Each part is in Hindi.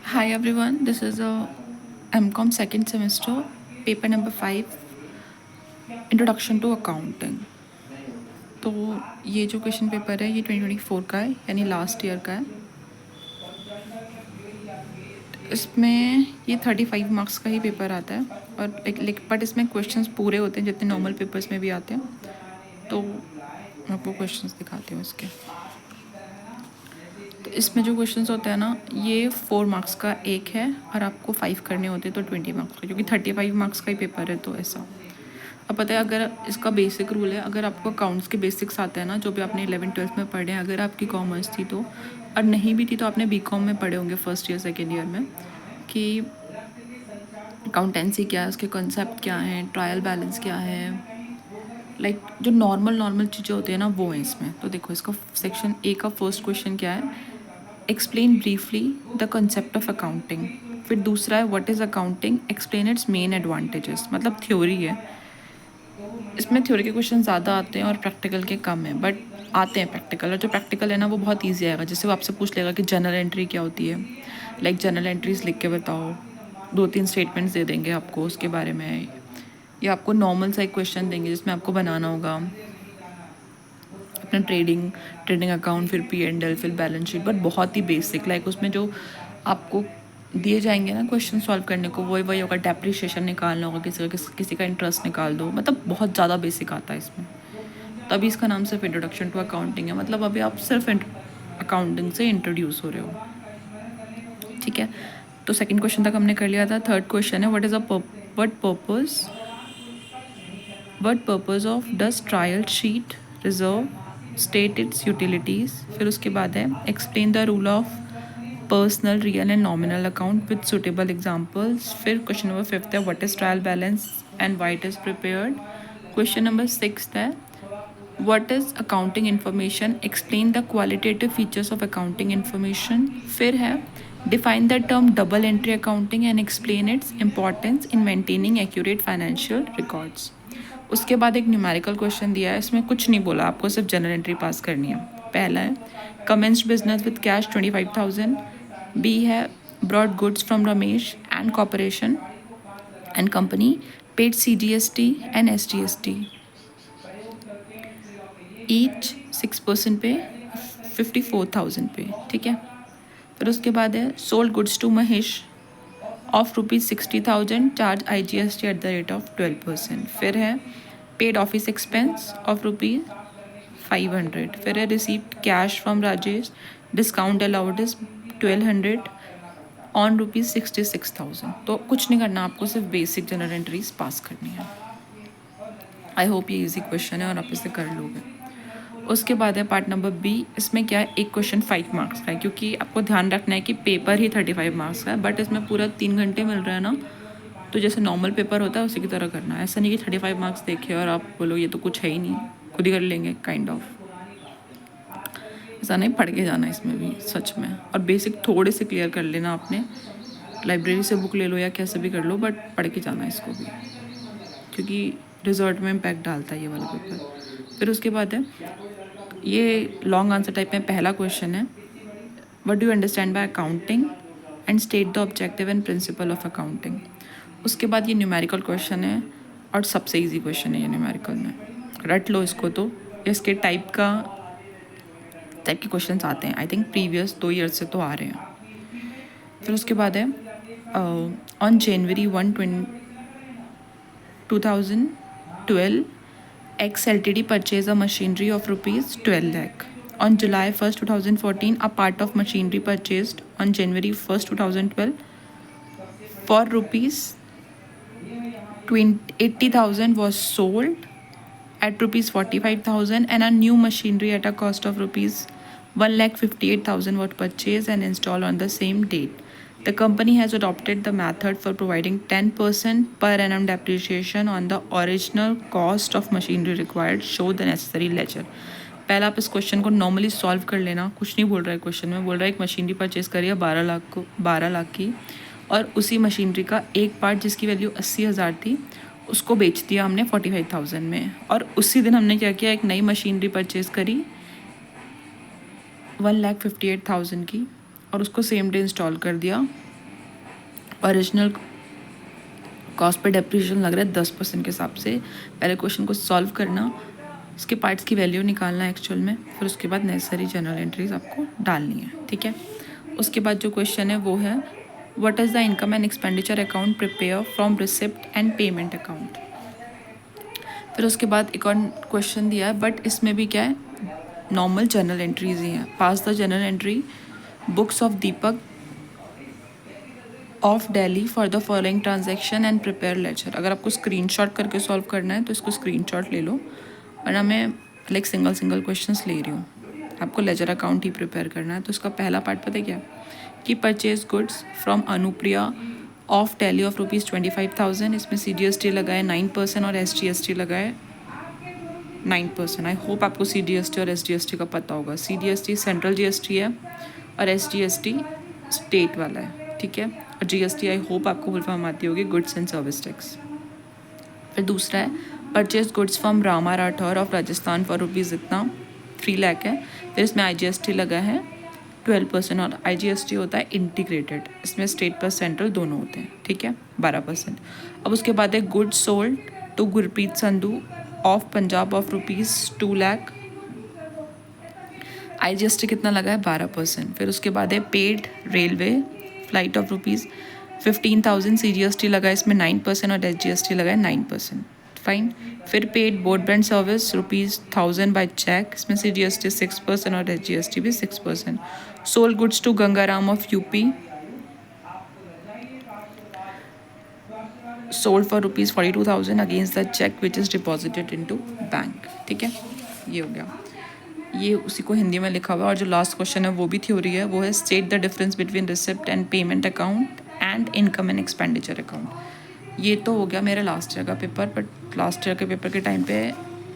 Hi everyone, this is a MCOM second semester, paper number 5, Introduction to Accounting. तो ये जो क्वेश्चन पेपर है ये 2024 का है, यानी लास्ट ईयर का है। इसमें ये 35 मार्क्स का ही पेपर आता है और बट इसमें क्वेश्चंस पूरे होते हैं जितने नॉर्मल पेपर्स में भी आते हैं। तो मैं आपको क्वेश्चंस दिखाती हूँ इसके। तो इसमें जो क्वेश्चंस होते हैं ना, ये 4 मार्क्स का एक है और आपको 5 करने होते हैं तो 20 मार्क्स का, क्योंकि 35 मार्क्स का ही पेपर है तो ऐसा। अब पता है, अगर इसका बेसिक रूल है, अगर आपको अकाउंट्स के बेसिक्स आते हैं ना, जो भी आपने 11th-12th में पढ़े हैं, अगर आपकी कॉमर्स थी तो, और नहीं भी थी तो आपने बीकॉम में पढ़े होंगे फर्स्ट ईयर सेकेंड ईयर में, कि अकाउंटेंसी क्या है, उसके कॉन्सेप्ट क्या हैं, ट्रायल बैलेंस क्या है, जो नॉर्मल चीज़ें होती हैं ना वो हैं इसमें। तो देखो, इसका सेक्शन ए का फर्स्ट क्वेश्चन क्या है, explain briefly the concept of accounting. फिर दूसरा है what is accounting, explain it's main advantages. मतलब थ्योरी है, इसमें थ्योरी के क्वेश्चन ज़्यादा आते हैं और प्रैक्टिकल के कम है, बट आते हैं प्रैक्टिकल। और जो प्रैक्टिकल है ना वो बहुत ईजी आएगा। जैसे वो आपसे पूछ लेगा कि जनरल एंट्री क्या होती है, जनरल एंट्रीज लिख के बताओ, 2-3 स्टेटमेंट्स दे देंगे आपको उसके बारे में, या आपको नॉर्मल सा एक क्वेश्चन देंगे जिसमें आपको बनाना होगा अपना ट्रेडिंग अकाउंट, फिर P&L, फिर बैलेंस शीट, बट बहुत ही बेसिक। उसमें जो आपको दिए जाएंगे ना क्वेश्चन सॉल्व करने को, वही होगा। डेप्रिसिएशन निकालना होगा किसी का इंटरेस्ट निकाल दो, मतलब बहुत ज़्यादा बेसिक आता है इसमें। तभी इसका नाम सिर्फ इंट्रोडक्शन टू अकाउंटिंग है, मतलब अभी आप सिर्फ अकाउंटिंग से इंट्रोड्यूस हो रहे हो। ठीक है, तो सेकंड क्वेश्चन तक हमने कर लिया था। थर्ड क्वेश्चन है what purpose of does trial sheet reserve state it's utilities. फिर उसके बाद है explain the rule of personal, real and nominal account with suitable examples. फिर क्वेश्चन नंबर 5 है what is trial balance and why it is prepared. Question number 6 है what is accounting information, explain the qualitative features of accounting information. फिर है define the term double entry accounting and explain its importance in maintaining accurate financial records. उसके बाद एक न्यूमेरिकल क्वेश्चन दिया है, इसमें कुछ नहीं बोला, आपको सिर्फ जनरल एंट्री पास करनी है। पहला है commenced business with cash 25,000। B है brought goods from Ramesh and corporation and company, paid CGST and SGST each 6% पे 54,000 पे। ठीक है, फिर उसके बाद है sold goods to Mahesh of ₹60,000, charge IGST at the rate of 12%। फिर है पेड ऑफिस एक्सपेंस ऑफ ₹500। फिर है received cash from Rajesh, discount allowed is 1,200 on ₹66,000। तो कुछ नहीं करना, आपको सिर्फ बेसिक जनरल एंट्रीज पास करनी है। आई होप ये इजी क्वेश्चन है और आप इसे कर लोगे। उसके बाद है पार्ट नंबर बी। इसमें क्या है, एक क्वेश्चन 5 मार्क्स का है, क्योंकि आपको ध्यान रखना है कि पेपर ही 35 मार्क्स का है, बट इसमें पूरा 3 घंटे मिल रहा है ना, तो जैसे नॉर्मल पेपर होता है उसी की तरह करना है। ऐसा नहीं कि 35 मार्क्स देखे और आप बोलो ये तो कुछ है ही नहीं, खुद ही कर लेंगे, काइंड ऑफ ऐसा नहीं। पढ़ के जाना इसमें भी सच में, और बेसिक थोड़े से क्लियर कर लेना आपने। लाइब्रेरी से बुक ले लो या कैसे भी कर लो, बट पढ़ के जाना इसको भी, क्योंकि रिजल्ट में इम्पैक्ट डालता है ये वाला पेपर। फिर उसके बाद है ये लॉन्ग आंसर टाइप में पहला क्वेश्चन है what do you understand by accounting and state the objective and principle of accounting. उसके बाद ये न्यूमेरिकल क्वेश्चन है और सबसे इजी क्वेश्चन है ये न्यूमेरिकल में, रट लो इसको। तो इसके टाइप के क्वेश्चन आते हैं, आई थिंक प्रीवियस 2 ईयर से तो आ रहे हैं। फिर उसके बाद है on January 1, 2012 X Ltd purchased a machinery of rupees 12 lakh. On July 1st, 2014, a part of machinery purchased on January 1st, 2012 for rupees 80,000 was sold at rupees 45,000, and a new machinery at a cost of rupees 1,58,000 was purchased and installed on the same date. The company has adopted the method for providing 10% per annum depreciation on the original cost of machinery required. Show the necessary ledger. पहला आप इस क्वेश्चन को नॉर्मली सॉल्व कर लेना, कुछ नहीं बोल रहा है क्वेश्चन में, बोल रहा है एक मशीनरी परचेज़ करी है 12 लाख की, और उसी मशीनरी का एक पार्ट जिसकी वैल्यू 80,000 थी उसको बेच दिया हमने 45,000 में, और उसी दिन हमने क्या किया, एक नई मशीनरी परचेज़ करी 1,58,000 की और उसको सेम डे इंस्टॉल कर दिया ओरिजिनल कॉस्ट पे डेप्रिसिएशन लग रहा है 10% के हिसाब से। पहले क्वेश्चन को सॉल्व करना, उसके पार्ट्स की वैल्यू निकालना एक्चुअल में, फिर उसके बाद नेसेसरी जनरल एंट्रीज आपको डालनी है, ठीक है। उसके बाद जो क्वेश्चन है वो है what is the income and expenditure account prepare from receipt and payment account. फिर उसके बाद एक और क्वेश्चन दिया है, बट इसमें भी क्या है, नॉर्मल जनरल एंट्रीज ही हैं। Pass the general entry books of Deepak of Delhi for the following transaction and prepare ledger. अगर आपको स्क्रीनशॉट करके सॉल्व करना है तो इसको स्क्रीनशॉट ले लो, वरना मैं लाइक सिंगल क्वेश्चंस ले रही हूँ। आपको लेजर अकाउंट ही प्रिपेयर करना है। तो इसका पहला पार्ट पता है क्या, कि purchase goods from Anupriya of tally of ₹25,000। इसमें CGST लगाए 9% और SGST लगाए 9%। आई होप आपको CGST और SGST का पता होगा। CGST सेंट्रल GST है और SGST स्टेट वाला है, ठीक है। और GST आई होप आपको फुल फॉर्म आती होगी, गुड्स एंड सर्विस टैक्स। फिर दूसरा है purchase goods from Rama Rathore of Rajasthan for rupees इतना 3 लाख है। फिर इसमें IGST लगा है 12% और IGST होता है इंटीग्रेटेड, इसमें स्टेट प्लस सेंट्रल दोनों होते हैं, ठीक है, 12%। अब उसके बाद है goods sold to Gurpreet Sandhu of Punjab of ₹2 lakh, IGST कितना लगा है 12%। फिर उसके बाद है paid railway flight of ₹15,000, CGST लगा है इसमें 9% और SGST लगा है 9%, फाइन। फिर paid broadband service ₹1,000 by cheque, इसमें CGST 6% और SGST भी 6%। Sold goods to Gangaram of UP sold for ₹42,000 against the cheque which is deposited into bank, ठीक है। ये हो गया, ये उसी को हिंदी में लिखा हुआ है। और जो लास्ट क्वेश्चन है वो भी थ्योरी है, वो है state the difference between receipt and payment account and income and expenditure account. ये तो हो गया मेरा लास्ट ईयर का पेपर, बट लास्ट ईयर के पेपर के टाइम पे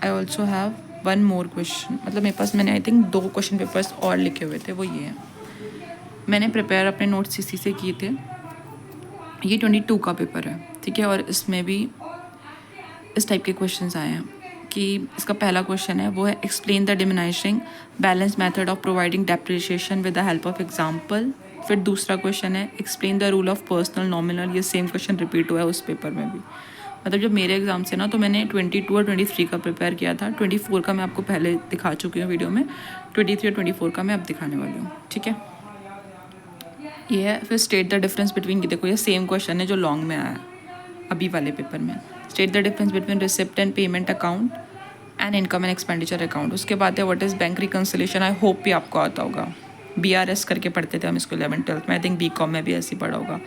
I also have 1 more question. मतलब मेरे पास मैंने आई थिंक 2 क्वेश्चन पेपर्स और लिखे हुए थे, वो ये हैं। मैंने प्रिपेयर अपने नोट्स इसी से किए थे। ये 22 का पेपर है, ठीक है। और इसमें भी इस टाइप के क्वेश्चंस आए हैं कि इसका पहला क्वेश्चन है वो है explain the diminishing balance method of providing depreciation with the help of example. फिर दूसरा क्वेश्चन है explain the rule of personal nominal. ये सेम क्वेश्चन रिपीट हुआ है उस पेपर में भी। मतलब जब मेरे एग्जाम से ना, तो मैंने 22 और 23 का प्रिपेयर किया था। 24 का मैं आपको पहले दिखा चुकी हूँ वीडियो में, 23 और 24 का मैं अब दिखाने वाली हूँ, ठीक है। ये है। फिर स्टेट द डिफरेंस बिटवीन, देखो ये सेम क्वेश्चन है जो लॉन्ग में आया अभी वाले पेपर में। State the difference between receipt and payment account and income and expenditure account. उसके बाद है what is bank reconciliation. I hope भी आपको आता होगा, BRS करके पढ़ते थे हम इसको 11th-12th में। आई थिंक BCom में भी ऐसे ही पढ़ा होगा।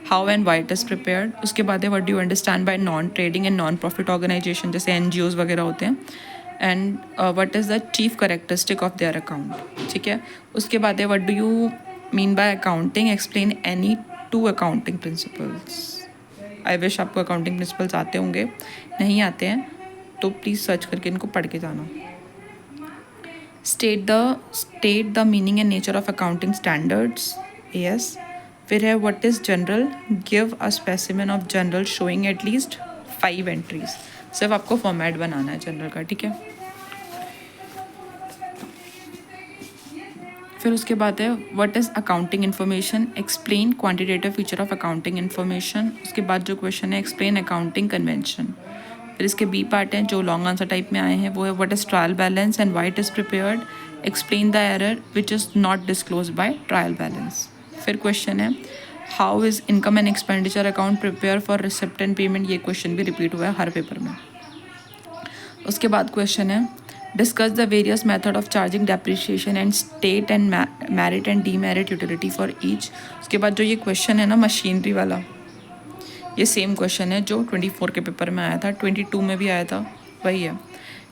How and why it is prepared. उसके बाद है what do you understand by non trading and non profit organisation, जैसे NGOs वगैरह होते हैं। And what is the chief characteristic of their account, ठीक है। उसके बाद है what do you mean by accounting, explain any 2 accounting principles. I wish आपको अकाउंटिंग प्रिंसिपल्स आते होंगे, नहीं आते हैं तो प्लीज़ सर्च करके इनको पढ़ के जाना। State the meaning and nature of accounting standards, AS। फिर है what is general, give a specimen of general showing at least 5 entries. सिर्फ आपको फॉर्मेट बनाना है जनरल का, ठीक है। फिर उसके बाद है what is accounting information, explain quantitative feature of accounting information. उसके बाद जो क्वेश्चन है एक्सप्लेन अकाउंटिंग कन्वेंशन। फिर इसके B पार्ट हैं जो लॉन्ग आंसर टाइप में आए हैं, वो है what is trial balance and why it is prepared, explain the error which is not disclose by trial balance. फिर क्वेश्चन है how is income and expenditure account prepare for receipt and payment. ये क्वेश्चन भी रिपीट हुआ है हर पेपर में। उसके बाद क्वेश्चन है discuss the various method of charging depreciation and state and merit and demerit utility for each. उसके बाद जो ये क्वेश्चन है ना मशीनरी वाला, ये सेम क्वेश्चन है जो 24 के पेपर में आया था, 22 में भी आया था। वही है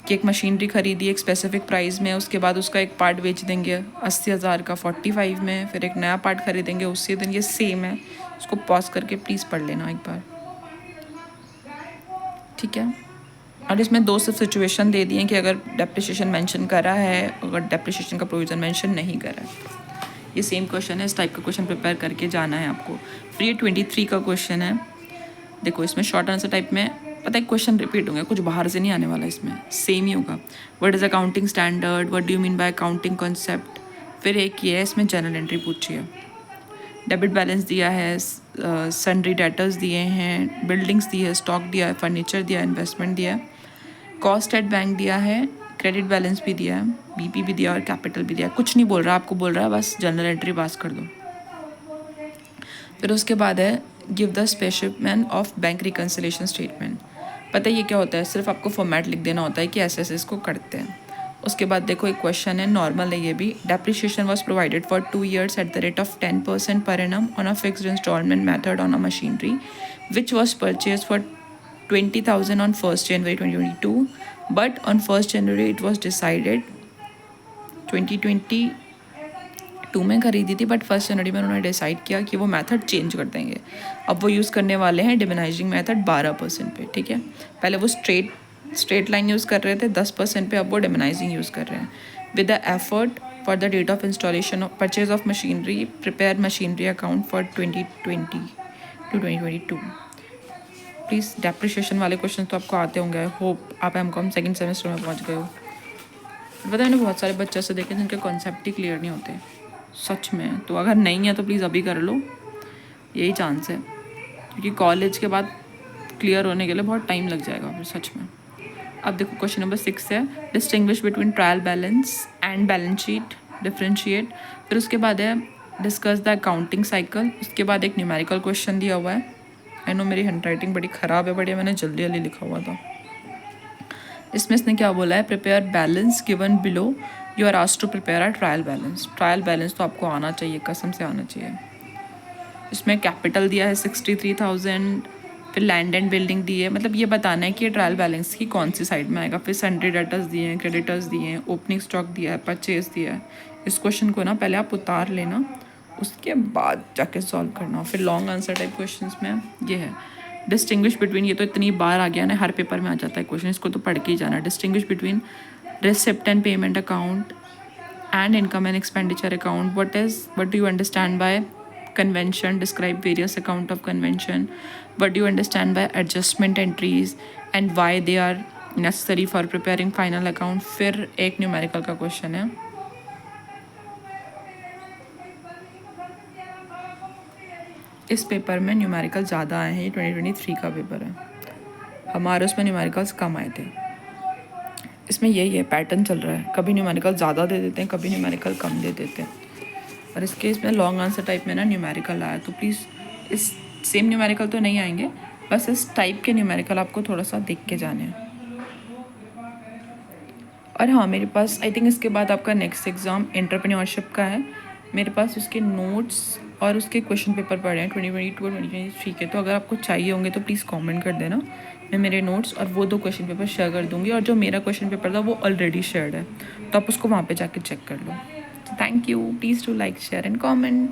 कि एक मशीनरी खरीदी एक स्पेसिफिक प्राइस में, उसके बाद उसका एक पार्ट बेच देंगे 80,000 का 45 में, फिर एक नया पार्ट खरीदेंगे उसी दिन। ये सेम है, उसको पॉज करके प्लीज़ पढ़ लेना एक बार, ठीक है। और इसमें 2 सिर्फ सिचुएशन दे दिए कि अगर डेप्रिसिएशन मेंशन करा है, अगर डेप्रिसिएशन का प्रोविज़न मेंशन नहीं करा है। ये सेम क्वेश्चन है, इस टाइप का क्वेश्चन प्रिपेयर करके जाना है आपको। फिर ये 23 का क्वेश्चन है, देखो इसमें शॉर्ट आंसर टाइप में पता है क्वेश्चन रिपीट होंगे, कुछ बाहर से नहीं आने वाला, इसमें सेम ही होगा। What is accounting standard, what do you mean by accounting concept. फिर एक ये है, इसमें जनरल एंट्री पूछी है। डेबिट बैलेंस दिया है, सन्ड्री डेटर्स दिए हैं, बिल्डिंग्स दी है, स्टॉक दिया है, फर्नीचर दिया है, इन्वेस्टमेंट दिया है, कॉस्ट एट बैंक दिया है, क्रेडिट बैलेंस भी दिया है, बीपी भी दिया और कैपिटल भी दिया है। कुछ नहीं बोल रहा, आपको बोल रहा है बस जनरल एंट्री पास कर दो। फिर उसके बाद है give the specimen of bank reconciliation statement. पता है ये क्या होता है, सिर्फ आपको फॉर्मेट लिख देना होता है कि ऐसे ऐसे इसको करते हैं। उसके बाद देखो एक क्वेश्चन है, नॉर्मल है ये भी। Depreciation was provided for 2 years at the rate of 10% per annum on a fixed instalment method on a machinery which was purchase for 20,000 on 1st January 2022, but on 1st January it was decided 2022 में खरीदी थी, बट 1st जनवरी में उन्होंने डिसाइड किया कि वो मेथड चेंज कर देंगे। अब वो यूज़ करने वाले हैं डिमोनाइजिंग मेथड 12% पे, ठीक है। पहले वो स्ट्रेट लाइन यूज़ कर रहे थे 10% पे, अब वो डिमोनाइजिंग यूज़ कर रहे हैं। With the effort for the date of installation of purchase of machinery, prepare machinery account for 2020 to 2022। Please depreciation वाले क्वेश्चन तो आपको आते होंगे। आई होप आप एमकॉम सेकंड सेमेस्टर में पहुंच गए हो। पता है मैंने बहुत सारे बच्चे से देखे जिनके कॉन्सेप्ट ही क्लियर नहीं होते सच में। तो अगर नहीं है तो प्लीज़ अभी कर लो, यही चांस है, क्योंकि कॉलेज के बाद क्लियर होने के लिए बहुत टाइम लग जाएगा फिर सच में। अब देखो क्वेश्चन नंबर 6 है, distinguish between trial balance and balance sheet, differentiate. फिर उसके बाद है डिस्कस द अकाउंटिंग साइकिल। उसके बाद एक न्यूमेरिकल क्वेश्चन दिया हुआ है। आई नो मेरी हैंड राइटिंग बड़ी ख़राब है, बढ़िया मैंने जल्दी जल्दी लिखा हुआ था। इसमें इसने क्या बोला है, prepare balance given below, you are asked to prepare a trial balance. Trial balance तो आपको आना चाहिए, कसम से आना चाहिए। इसमें कैपिटल दिया है 63,000, फिर लैंड एंड बिल्डिंग दी है, मतलब ये बताना है कि ये ट्रायल बैलेंस की कौन सी साइड में आएगा। फिर सन्ड्री डेटर्स दिए हैं, क्रेडिटर्स दिए हैं, ओपनिंग स्टॉक दिया है, परचेज दिया है। इस क्वेश्चन को ना पहले आप उतार लेना, उसके बाद जाके सॉल्व करना। फिर लॉन्ग आंसर टाइप क्वेश्चंस में ये है डिस्टिंग्विश बिटवीन, ये तो इतनी बार आ गया ना, हर पेपर में आ जाता है क्वेश्चन, इसको तो पढ़ के ही जाना। Distinguish between receipt and payment account and income and expenditure account. what do you understand by convention? Describe various account of convention. What do you understand by adjustment entries and why they are necessary for preparing final account? फिर एक न्यूमेरिकल का क्वेश्चन है, इस पेपर में न्यूमेरिकल ज़्यादा आए हैं, ये 2023 का पेपर है, हमारे उसमें न्यूमेरिकल्स कम आए थे। इसमें यही है पैटर्न चल रहा है, कभी न्यूमेरिकल ज़्यादा दे देते हैं, कभी न्यूमेरिकल कम दे देते हैं। और इस केस में लॉन्ग आंसर टाइप में ना न्यूमेरिकल आया, तो प्लीज़ इस सेम न्यूमेरिकल तो नहीं आएंगे, बस इस टाइप के न्यूमेरिकल आपको थोड़ा सा देख के जाने हैं। और हाँ, मेरे पास आई थिंक इसके बाद आपका नेक्स्ट एग्ज़ाम एंटरप्रेन्योरशिप का है, मेरे पास उसके नोट्स और उसके क्वेश्चन पेपर पड़े हैं 2022 और 2023 के। तो अगर आपको चाहिए होंगे तो प्लीज़ कमेंट कर देना, मैं मेरे नोट्स और वो 2 क्वेश्चन पेपर शेयर कर दूँगी। और जो मेरा क्वेश्चन पेपर था वो ऑलरेडी शेयर्ड है, तो आप उसको वहाँ पे जाके चेक कर लो। Thank you, please to like share and comment.